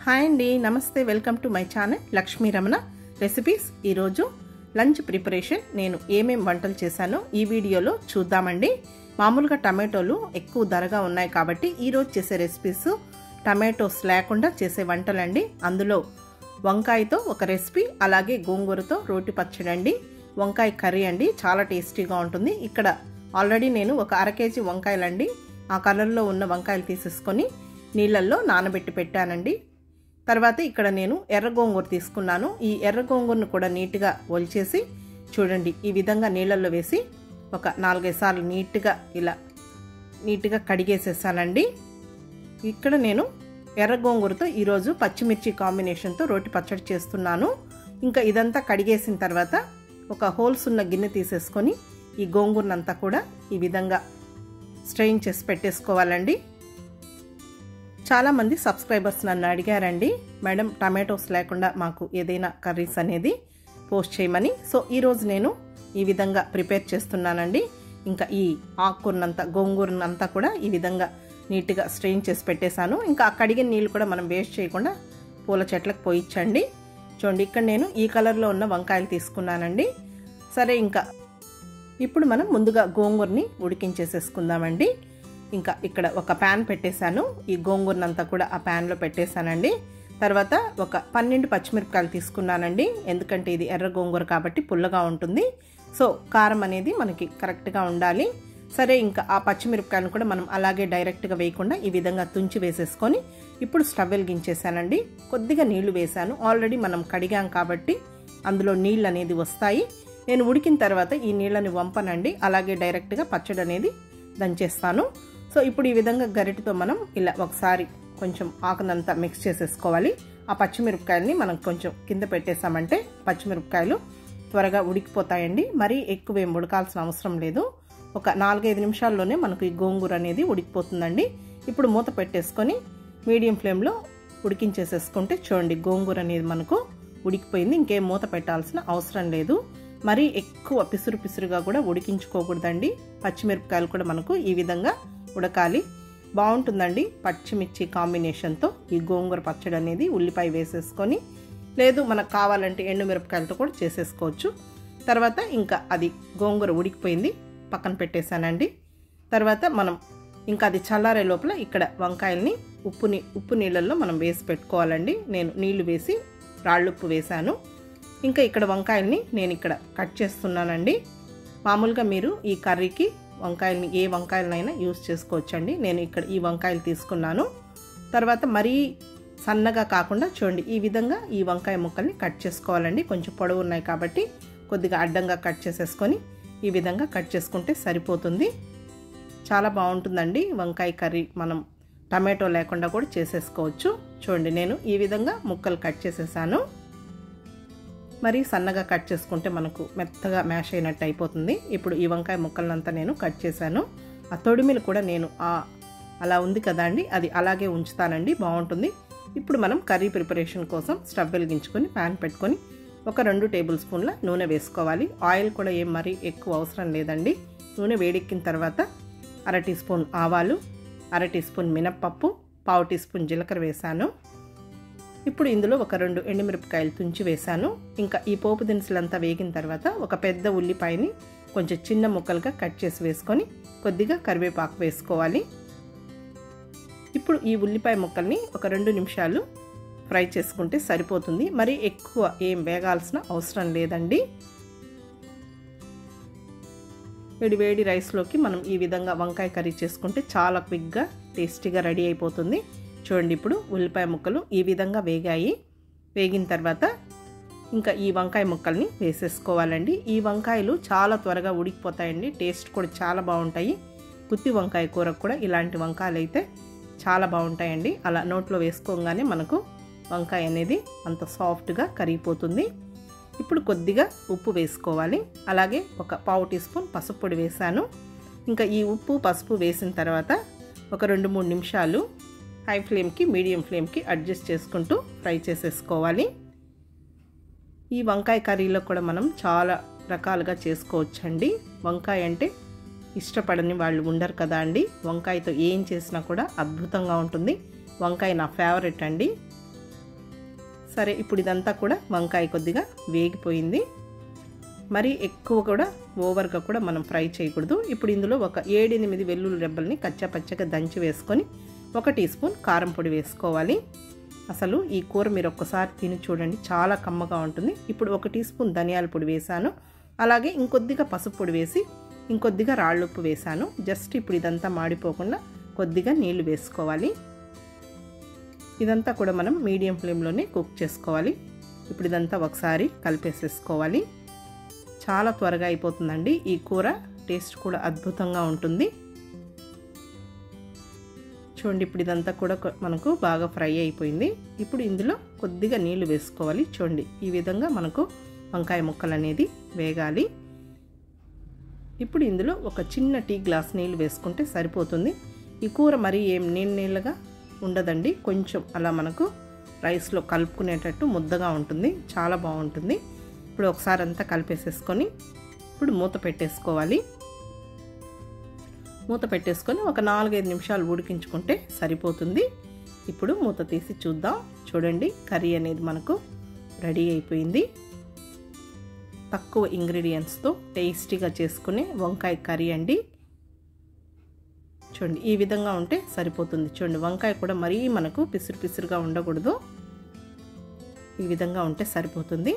Hi అండి, నమస్తే. Welcome to my channel Lakshmi Ramana recipes. ఈరోజు లంచ్ ప్రిపరేషన్ నేను ఏమేం వంటలు చేశానో ఈ వీడియోలో చూద్దామండి. మామూలుగా టమాటోలు ఎక్కువ ధరగా ఉన్నాయి కాబట్టి ఈరోజు చేసే రెసిపీస్ టమాటోస్ లేకుండా చేసే వంటలండి. అందులో వంకాయతో ఒక రెసిపీ, అలాగే గోంగూరతో రోటి పచ్చడి అండి. వంకాయ కర్రీ అండి, చాలా టేస్టీగా ఉంటుంది. ఇక్కడ ఆల్రెడీ నేను ఒక అర కేజీ వంకాయలండి ఆ కలర్లో ఉన్న వంకాయలు తీసేసుకొని నీళ్ళల్లో నానబెట్టి పెట్టానండి. తర్వాత ఇక్కడ నేను ఎర్ర గోంగూర తీసుకున్నాను. ఈ ఎర్ర గోంగూరను కూడా నీట్గా ఒలిచేసి చూడండి, ఈ విధంగా నీళ్ళల్లో వేసి ఒక 4-5 సార్లు నీట్గా కడిగేసేసానండి. ఇక్కడ నేను ఎర్ర గోంగూరతో ఈరోజు పచ్చిమిర్చి కాంబినేషన్తో రోటి పచ్చడి చేస్తున్నాను. ఇంకా ఇదంతా కడిగేసిన తర్వాత ఒక హోల్స్ ఉన్న గిన్నె తీసేసుకొని ఈ గోంగూరనంతా కూడా ఈ విధంగా స్ట్రెయిన్ చేసి పెట్టేసుకోవాలండి. చాలామంది సబ్స్క్రైబర్స్ నన్ను అడిగారండి, మేడం టమాటోస్ లేకుండా మాకు ఏదైనా కర్రీస్ అనేది పోస్ట్ చేయమని. సో ఈరోజు నేను ఈ విధంగా ప్రిపేర్ చేస్తున్నానండి. ఇంకా ఈ ఆకుకూరనంతా గోంగూరనంతా కూడా ఈ విధంగా నీట్గా స్ట్రెయిన్ చేసి పెట్టేశాను. ఇంకా ఆ కడిగిన నీళ్ళు కూడా మనం వేస్ట్ చేయకుండా పూల చెట్లకు పోయించండి. చూడండి, ఇక్కడ నేను ఈ కలర్లో ఉన్న వంకాయలు తీసుకున్నానండి. సరే, ఇంకా ఇప్పుడు మనం ముందుగా గోంగూరని ఉడికించేసేసుకుందామండి. ఇంకా ఇక్కడ ఒక ప్యాన్ పెట్టేశాను. ఈ గోంగూరనంతా కూడా ఆ ప్యాన్లో పెట్టేశానండి. తర్వాత ఒక 12 పచ్చిమిరపకాయలు తీసుకున్నానండి. ఎందుకంటే ఇది ఎర్ర గోంగూర కాబట్టి పుల్లగా ఉంటుంది. సో కారం అనేది మనకి కరెక్ట్గా ఉండాలి. సరే, ఇంకా ఆ పచ్చిమిరపకాయలను కూడా మనం అలాగే డైరెక్ట్గా వేయకుండా ఈ విధంగా తుంచి వేసేసుకొని ఇప్పుడు స్టవ్ వెలిగించేసానండి. కొద్దిగా నీళ్లు వేశాను. ఆల్రెడీ మనం కడిగాం కాబట్టి అందులో నీళ్ళు అనేది వస్తాయి. నేను ఉడికిన తర్వాత ఈ నీళ్ళని వంపనండి, అలాగే డైరెక్ట్గా పచ్చడి అనేది దంచేస్తాను. సో ఇప్పుడు ఈ విధంగా గరిటెతో మనం ఇలా ఒకసారి కొంచెం ఆకునంతా మిక్స్ చేసేసుకోవాలి. ఆ పచ్చిమిరపకాయలని మనం కొంచెం కింద పెట్టేసామంటే పచ్చిమిరపకాయలు త్వరగా ఉడికిపోతాయండి. మరీ ఎక్కువ ఏం ఉడకాల్సిన అవసరం లేదు. ఒక 4-5 నిమిషాల్లోనే మనకు ఈ గోంగూర అనేది ఉడికిపోతుందండి. ఇప్పుడు మూత పెట్టేసుకొని మీడియం ఫ్లేమ్లో ఉడికించేసేసుకుంటే చూడండి, గోంగూర అనేది మనకు ఉడికిపోయింది. ఇంకేం మూత పెట్టాల్సిన అవసరం లేదు. మరీ ఎక్కువ పిసురుగా కూడా ఉడికించుకోకూడదండి. పచ్చిమిరపకాయలు కూడా మనకు ఈ విధంగా ఉడకాలి. బాగుంటుందండి పచ్చిమిర్చి కాంబినేషన్తో ఈ గోంగూర పచ్చడి అనేది. ఉల్లిపాయ వేసేసుకొని, లేదు మనకు కావాలంటే ఎండుమిరపకాయలతో కూడా చేసేసుకోవచ్చు. తర్వాత ఇంకా అది గోంగూర ఉడికిపోయింది, పక్కన పెట్టేశానండి. తర్వాత మనం ఇంకా అది చల్లారే లోపల ఇక్కడ వంకాయల్ని ఉప్పు నీళ్ళల్లో మనం వేసి పెట్టుకోవాలండి. నేను నీళ్లు వేసి రాళ్ళుప్పు వేశాను. ఇంకా ఇక్కడ వంకాయల్ని నేను ఇక్కడ కట్ చేస్తున్నానండి. మామూలుగా మీరు ఈ కర్రీకి వంకాయల్ని ఏ వంకాయలనైనా యూస్ చేసుకోవచ్చండి. నేను ఇక్కడ ఈ వంకాయలు తీసుకున్నాను. తర్వాత మరీ సన్నగా కాకుండా చూడండి, ఈ విధంగా ఈ వంకాయ ముక్కల్ని కట్ చేసుకోవాలండి. కొంచెం పొడవు ఉన్నాయి కాబట్టి కొద్దిగా అడ్డంగా కట్ చేసేసుకొని ఈ విధంగా కట్ చేసుకుంటే సరిపోతుంది. చాలా బాగుంటుందండి వంకాయ కర్రీ. మనం టమాటో లేకుండా కూడా చేసేసుకోవచ్చు. చూడండి, నేను ఈ విధంగా ముక్కలు కట్ చేసేసాను. మరి సన్నగా కట్ చేసుకుంటే మనకు మెత్తగా మ్యాష్ అయినట్టు అయిపోతుంది. ఇప్పుడు ఈ వంకాయ ముక్కలంతా నేను కట్ చేశాను. ఆ తొడిమిలు కూడా నేను అలా ఉంది కదా అండి, అది అలాగే ఉంచుతానండి, బాగుంటుంది. ఇప్పుడు మనం కర్రీ ప్రిపరేషన్ కోసం స్టవ్ వెలిగించుకొని ప్యాన్ పెట్టుకొని ఒక 2 టేబుల్ స్పూన్ల నూనె వేసుకోవాలి. ఆయిల్ కూడా ఏం మరీ ఎక్కువ అవసరం లేదండి. నూనె వేడెక్కిన తర్వాత 1/2 టీ స్పూన్ ఆవాలు, 1/2 టీ స్పూన్ మినప్పప్పు, 1/4 టీ స్పూన్ జీలకర్ర వేశాను. ఇప్పుడు ఇందులో ఒక 2 ఎండుమిరపకాయలు తుంచి వేశాను. ఇంకా ఈ పోపు దినుసులంతా వేగిన తర్వాత ఒక పెద్ద ఉల్లిపాయని కొంచెం చిన్న ముక్కలుగా కట్ చేసి వేసుకొని కొద్దిగా కరివేపాకు వేసుకోవాలి. ఇప్పుడు ఈ ఉల్లిపాయ ముక్కల్ని ఒక 2 నిమిషాలు ఫ్రై చేసుకుంటే సరిపోతుంది. మరి ఎక్కువ ఏం వేగాల్సిన అవసరం లేదండి. వేడి రైస్లోకి మనం ఈ విధంగా వంకాయ కర్రీ చేసుకుంటే చాలా క్విక్గా టేస్టీగా రెడీ అయిపోతుంది. చూడండి, ఇప్పుడు ఉల్లిపాయ ముక్కలు ఈ విధంగా వేగాయి. వేగిన తర్వాత ఇంకా ఈ వంకాయ ముక్కల్ని వేసేసుకోవాలండి. ఈ వంకాయలు చాలా త్వరగా ఉడికిపోతాయండి. టేస్ట్ కూడా చాలా బాగుంటాయి. గుత్తి వంకాయ కూరకు కూడా ఇలాంటి వంకాయలు అయితే చాలా బాగుంటాయండి. అలా నోట్లో వేసుకోగానే మనకు వంకాయ అనేది అంత సాఫ్ట్గా కరిగిపోతుంది. ఇప్పుడు కొద్దిగా ఉప్పు వేసుకోవాలి. అలాగే ఒక 1/4 టీ స్పూన్ పసుపు పొడి వేశాను. ఇంకా ఈ ఉప్పు పసుపు వేసిన తర్వాత ఒక 2-3 నిమిషాలు హై ఫ్లేమ్కి మీడియం ఫ్లేమ్కి అడ్జస్ట్ చేసుకుంటూ ఫ్రై చేసేసుకోవాలి. ఈ వంకాయ కర్రీలో కూడా మనం చాలా రకాలుగా చేసుకోవచ్చండి. వంకాయ అంటే ఇష్టపడని వాళ్ళు ఉండరు కదా అండి. వంకాయతో ఏం చేసినా కూడా అద్భుతంగా ఉంటుంది. వంకాయ నా ఫేవరెట్ అండి. సరే, ఇప్పుడు ఇదంతా కూడా వంకాయ కొద్దిగా వేగిపోయింది. మరి ఎక్కువ కూడా ఓవర్గా కూడా మనం ఫ్రై చేయకూడదు. ఇప్పుడు ఇందులో ఒక 7-8 వెల్లుల్లి రెబ్బల్ని కచ్చా పచ్చగా దంచి వేసుకొని 1 టీ స్పూన్ కారం పొడి వేసుకోవాలి. అసలు ఈ కూర మీరు ఒక్కసారి తిని చూడండి, చాలా కమ్మగా ఉంటుంది. ఇప్పుడు 1 టీ స్పూన్ ధనియాల పొడి వేసాను. అలాగే ఇంకొద్దిగా పసుపు పొడి వేసి ఇంకొద్దిగా రాళ్ళుప్పు వేసాను. జస్ట్ ఇప్పుడు ఇదంతా మాడిపోకుండా కొద్దిగా నీళ్లు వేసుకోవాలి. ఇదంతా కూడా మనం మీడియం ఫ్లేమ్లోనే కుక్ చేసుకోవాలి. ఇప్పుడు ఇదంతా ఒకసారి కలిపేసేసుకోవాలి. చాలా త్వరగా అయిపోతుందండి ఈ కూర. టేస్ట్ కూడా అద్భుతంగా ఉంటుంది. చూడండి, ఇప్పుడు ఇదంతా కూడా మనకు బాగా ఫ్రై అయిపోయింది. ఇప్పుడు ఇందులో కొద్దిగా నీళ్లు వేసుకోవాలి. చూడండి, ఈ విధంగా మనకు వంకాయ ముక్కలు అనేది వేగాలి. ఇప్పుడు ఇందులో ఒక చిన్న టీ గ్లాస్ నీళ్ళు వేసుకుంటే సరిపోతుంది. ఈ కూర మరి ఏం నీళ్ళగా ఉండదండి, కొంచెం అలా మనకు రైస్లో కలుపుకునేటట్టు ముద్దగా ఉంటుంది, చాలా బాగుంటుంది. ఇప్పుడు ఒకసారి అంతా కలిపేసేసుకొని ఇప్పుడు మూత పెట్టేసుకోవాలి. మూత పెట్టేసుకొని ఒక 4-5 నిమిషాలు ఉడికించుకుంటే సరిపోతుంది. ఇప్పుడు మూత తీసి చూద్దాం. చూడండి, కర్రీ అనేది మనకు రెడీ అయిపోయింది. తక్కువ ఇంగ్రీడియంట్స్తో టేస్టీగా చేసుకునే వంకాయ కర్రీ అండి. చూడండి, ఈ విధంగా ఉంటే సరిపోతుంది. చూడండి, వంకాయ కూడా మరీ మనకు పిసురు పిసురుగా ఉండకూడదు, ఈ విధంగా ఉంటే సరిపోతుంది.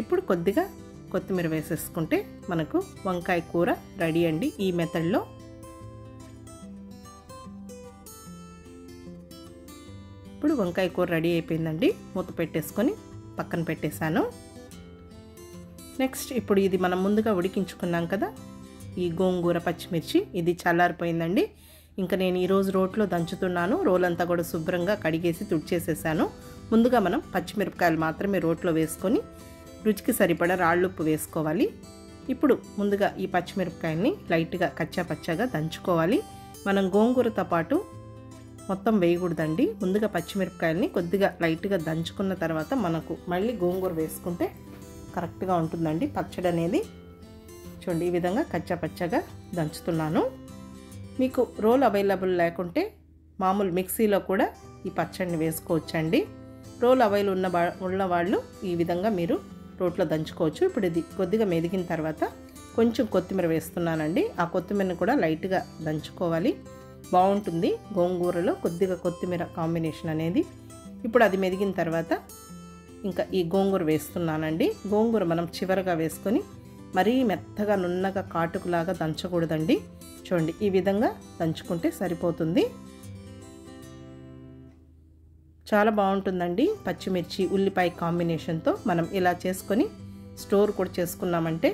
ఇప్పుడు కొద్దిగా కొత్తిమీర వేసేసుకుంటే మనకు వంకాయ కూర రెడీ అండి ఈ మెథడ్లో. ఇప్పుడు వంకాయ కూర రెడీ అయిపోయిందండి. మూత పెట్టేసుకొని పక్కన పెట్టేశాను. నెక్స్ట్ ఇప్పుడు ఇది మనం ముందుగా ఉడికించుకున్నాం కదా, ఈ గోంగూర పచ్చిమిర్చి, ఇది చల్లారిపోయిందండి. ఇంకా నేను ఈరోజు రోట్లో దంచుతున్నాను. రోలంతా కూడా శుభ్రంగా కడిగేసి తుడిచేసేసాను. ముందుగా మనం పచ్చిమిరపకాయలు మాత్రమే రోట్లో వేసుకొని రుచికి సరిపడా రాళ్ళుప్పు వేసుకోవాలి. ఇప్పుడు ముందుగా ఈ పచ్చిమిరపకాయల్ని లైట్గా కచ్చా పచ్చాగా దంచుకోవాలి. మనం గోంగూరతో పాటు మొత్తం వేయకూడదండి. ముందుగా పచ్చిమిరపకాయల్ని కొద్దిగా లైట్గా దంచుకున్న తర్వాత మనకు మళ్ళీ గోంగూర వేసుకుంటే కరెక్ట్గా ఉంటుందండి పచ్చడి అనేది. చూడండి, ఈ విధంగా కచ్చా పచ్చగా దంచుతున్నాను. మీకు రోల్ అవైలబుల్ లేకుంటే మామూలు మిక్సీలో కూడా ఈ పచ్చడిని వేసుకోవచ్చండి. రోల్ అవైలబుల్ ఉన్న వాళ్ళు ఈ విధంగా మీరు రోట్లో దంచుకోవచ్చు. ఇప్పుడు ఇది కొద్దిగా మెదిగిన తర్వాత కొంచెం కొత్తిమీర వేస్తున్నానండి. ఆ కొత్తిమీరని కూడా లైట్గా దంచుకోవాలి, బాగుంటుంది గోంగూరలో కొద్దిగా కొత్తిమీర కాంబినేషన్ అనేది. ఇప్పుడు అది మెదిగిన తర్వాత ఇంకా ఈ గోంగూర వేస్తున్నానండి. గోంగూర మనం చివరగా వేసుకొని మరీ మెత్తగా నున్నగా కాటుకులాగా దంచకూడదండి. చూడండి, ఈ విధంగా దంచుకుంటే సరిపోతుంది. చాలా బాగుంటుందండి పచ్చిమిర్చి ఉల్లిపాయ కాంబినేషన్తో. మనం ఇలా చేసుకొని స్టోర్ కూడా చేసుకున్నామంటే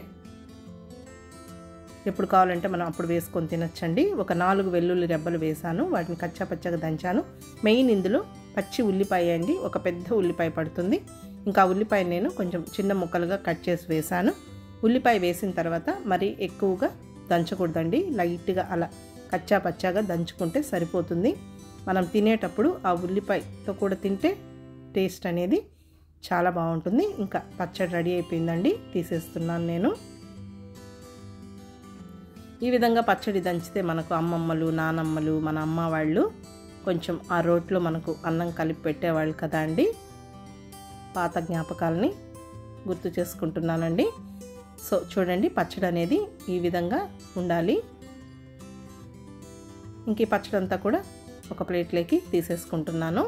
ఎప్పుడు కావాలంటే మనం అప్పుడు వేసుకొని తినచ్చండి. ఒక 4 వెల్లుల్లి రెబ్బలు వేసాను, వాటిని కచ్చా పచ్చగా దంచాను. మెయిన్ ఇందులో పచ్చి ఉల్లిపాయ అండి, ఒక పెద్ద ఉల్లిపాయ పడుతుంది. ఇంకా ఉల్లిపాయ నేను కొంచెం చిన్న ముక్కలుగా కట్ చేసి వేసాను. ఉల్లిపాయ వేసిన తర్వాత మరీ ఎక్కువగా దంచకూడదండి, లైట్గా అలా కచ్చా పచ్చాగా దంచుకుంటే సరిపోతుంది. మనం తినేటప్పుడు ఆ ఉల్లిపాయతో కూడా తింటే టేస్ట్ అనేది చాలా బాగుంటుంది. ఇంకా పచ్చడి రెడీ అయిపోయిందండి, తీసేస్తున్నాను నేను. ఈ విధంగా పచ్చడి దంచితే మనకు అమ్మమ్మలు నానమ్మలు మన అమ్మ వాళ్ళు కొంచెం ఆ రోట్లో మనకు అన్నం కలిపి పెట్టేవాళ్ళు కదా అండి. పాత జ్ఞాపకాలని గుర్తు చేసుకుంటున్నానండి. సో చూడండి, పచ్చడి అనేది ఈ విధంగా ఉండాలి. ఇంక ఈ పచ్చడి అంతా కూడా ఒక ప్లేట్లోకి తీసేసుకుంటున్నాను.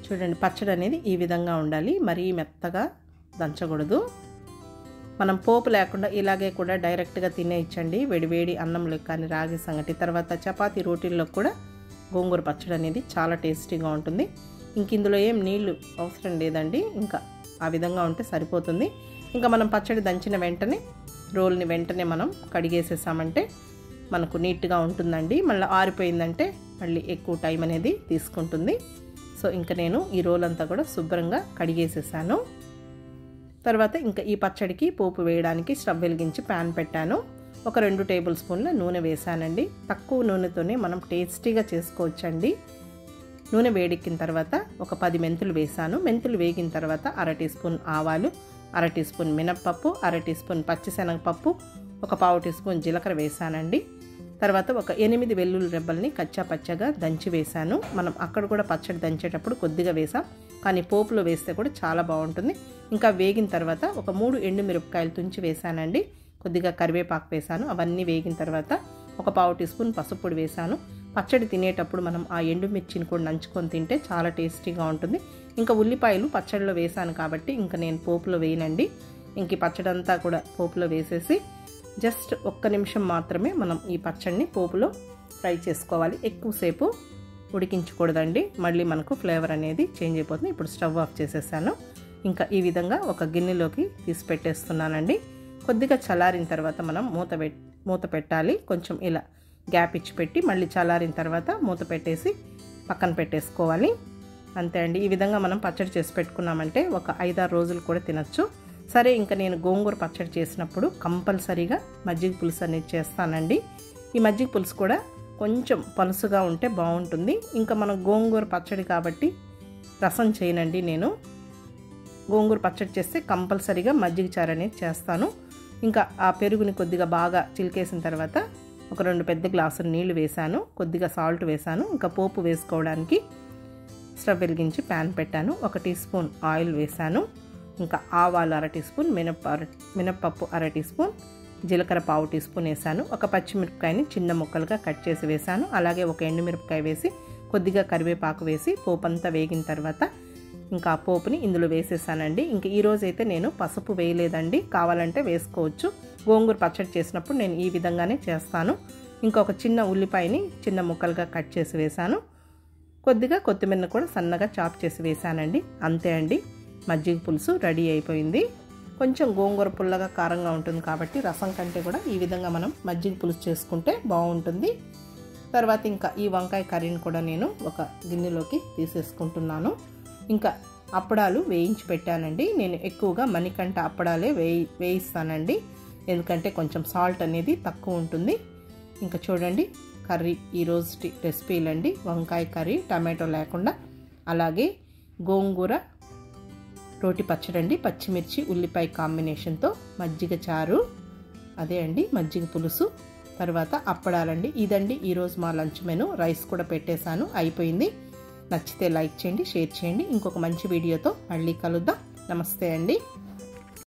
చూడండి, పచ్చడి అనేది ఈ విధంగా ఉండాలి, మరీ మెత్తగా దంచకూడదు. మనం పోపు లేకుండా ఇలాగే కూడా డైరెక్ట్గా తినేయచ్చండి, వేడివేడి అన్నంలో కానీ రాగి సంగటి తర్వాత చపాతీ రోటీల్లో కూడా గోంగూర పచ్చడి అనేది చాలా టేస్టీగా ఉంటుంది. ఇంక ఇందులో ఏం నీళ్లు అవసరం లేదండి, ఇంకా ఆ విధంగా ఉంటే సరిపోతుంది. ఇంకా మనం పచ్చడి దంచిన వెంటనే రోల్ని వెంటనే మనం కడిగేసేసామంటే మనకు నీట్గా ఉంటుందండి. మళ్ళీ ఆరిపోయిందంటే మళ్ళీ ఎక్కువ టైం అనేది తీసుకుంటుంది. సో ఇంకా నేను ఈ రోల్ అంతా కూడా శుభ్రంగా కడిగేసేసాను. తర్వాత ఇంకా ఈ పచ్చడికి పోపు వేయడానికి స్టవ్ వెలిగించి ప్యాన్ పెట్టాను. ఒక 2 టేబుల్ స్పూన్ల నూనె వేసానండి. తక్కువ నూనెతోనే మనం టేస్టీగా చేసుకోవచ్చండి. నూనె వేడెక్కిన తర్వాత ఒక 10 మెంతులు వేసాను. మెంతులు వేగిన తర్వాత 1/2 టీ స్పూన్ ఆవాలు, 1/2 టీ స్పూన్ మినప్పప్పు, 1/2 టీ స్పూన్ పచ్చిశనగపప్పు, ఒక 1/4 టీ స్పూన్ జీలకర్ర వేసానండి. తర్వాత ఒక 8 వెల్లుల్లి రెబ్బల్ని కచ్చా పచ్చగా దంచి వేశాను. మనం అక్కడ కూడా పచ్చడి దంచేటప్పుడు కొద్దిగా వేసాం, కానీ పోపులో వేస్తే కూడా చాలా బాగుంటుంది. ఇంకా వేగిన తర్వాత ఒక 3 ఎండుమిరపకాయలు తుంచి వేశానండి. కొద్దిగా కరివేపాకు వేశాను. అవన్నీ వేగిన తర్వాత ఒక పావు టీ స్పూన్ పసుపు పొడి వేశాను. పచ్చడి తినేటప్పుడు మనం ఆ ఎండుమిర్చిని కూడా నంచుకొని తింటే చాలా టేస్టీగా ఉంటుంది. ఇంకా ఉల్లిపాయలు పచ్చడిలో వేశాను కాబట్టి ఇంకా నేను పోపులో వేయనండి. ఇంక ఈ పచ్చడి అంతా కూడా పోపులో వేసేసి జస్ట్ 1 నిమిషం మాత్రమే మనం ఈ పచ్చడిని పోపులో ఫ్రై చేసుకోవాలి. ఎక్కువసేపు ఉడికించకూడదండి, మళ్ళీ మనకు ఫ్లేవర్ అనేది చేంజ్ అయిపోతుంది. ఇప్పుడు స్టవ్ ఆఫ్ చేసేసాను. ఇంకా ఈ విధంగా ఒక గిన్నెలోకి తీసి పెట్టేస్తున్నానండి. కొద్దిగా చల్లారిన తర్వాత మనం మూత పెట్టాలి. కొంచెం ఇలా గ్యాప్ ఇచ్చి పెట్టి మళ్ళీ చల్లారిన తర్వాత మూత పెట్టేసి పక్కన పెట్టేసుకోవాలి. అంతే అండి. ఈ విధంగా మనం పచ్చడి చేసి పెట్టుకున్నామంటే ఒక 5-6 రోజులు కూడా తినచ్చు. సరే, ఇంకా నేను గోంగూర పచ్చడి చేసినప్పుడు కంపల్సరీగా మజ్జిగ పులుసు అనేది చేస్తానండి. ఈ మజ్జిగ పులుసు కూడా కొంచెం పలుసుగా ఉంటే బాగుంటుంది. ఇంకా మనం గోంగూర పచ్చడి కాబట్టి రసం చేయనండి. నేను గోంగూర పచ్చడి చేస్తే కంపల్సరీగా మజ్జిగ చారు అనేది చేస్తాను. ఇంకా ఆ పెరుగుని కొద్దిగా బాగా చిలికేసిన తర్వాత ఒక 2 పెద్ద గ్లాసులు నీళ్లు వేశాను. కొద్దిగా సాల్ట్ వేశాను. ఇంకా పోపు వేసుకోవడానికి స్టవ్ వెలిగించి ప్యాన్ పెట్టాను. 1 టీ స్పూన్ ఆయిల్ వేశాను. ఇంకా ఆవాలు 1/2 టీ స్పూన్, మినప్పప్పు 1/2 టీ స్పూన్, జీలకర్ర పావు టీ స్పూన్ వేశాను. ఒక పచ్చిమిరపకాయని చిన్న ముక్కలుగా కట్ చేసి వేశాను. అలాగే ఒక ఎండుమిరపకాయ వేసి కొద్దిగా కరివేపాకు వేసి పోపు అంతా వేగిన తర్వాత ఇంకా ఆ పోపుని ఇందులో వేసేసానండి. ఇంకా ఈరోజు అయితే నేను పసుపు వేయలేదండి, కావాలంటే వేసుకోవచ్చు. గోంగూర పచ్చడి చేసినప్పుడు నేను ఈ విధంగానే చేస్తాను. ఇంకొక చిన్న ఉల్లిపాయని చిన్న ముక్కలుగా కట్ చేసి వేశాను. కొద్దిగా కొత్తిమీరని కూడా సన్నగా చాప్ చేసి వేశానండి. అంతే అండి, మజ్జిగ పులుసు రెడీ అయిపోయింది. కొంచెం గోంగూర పుల్లగా కారంగా ఉంటుంది కాబట్టి రసం కంటే కూడా ఈ విధంగా మనం మజ్జిగ పులుసు చేసుకుంటే బాగుంటుంది. తర్వాత ఇంకా ఈ వంకాయ కర్రీని కూడా నేను ఒక గిన్నెలోకి తీసేసుకుంటున్నాను. ఇంకా అప్పడాలు వేయించి పెట్టానండి. నేను ఎక్కువగా మణికంఠ అప్పడాలే వేయిస్తానండి, ఎందుకంటే కొంచెం సాల్ట్ అనేది తక్కువ ఉంటుంది. ఇంకా చూడండి, కర్రీ ఈరోజు రెసిపీలండి. వంకాయ కర్రీ టమాటో లేకుండా, అలాగే గోంగూర రోటి పచ్చడండి, పచ్చిమిర్చి ఉల్లిపాయ కాంబినేషన్తో మజ్జిగ చారు, అదే అండి మజ్జిగ పులుసు, తర్వాత అప్పడాలండి. ఇదండి ఈరోజు మా లంచ్ మెను. రైస్ కూడా పెట్టేశాను, అయిపోయింది. నచ్చితే లైక్ చేయండి, షేర్ చేయండి. ఇంకొక మంచి వీడియోతో మళ్ళీ కలుద్దాం. నమస్తే అండి.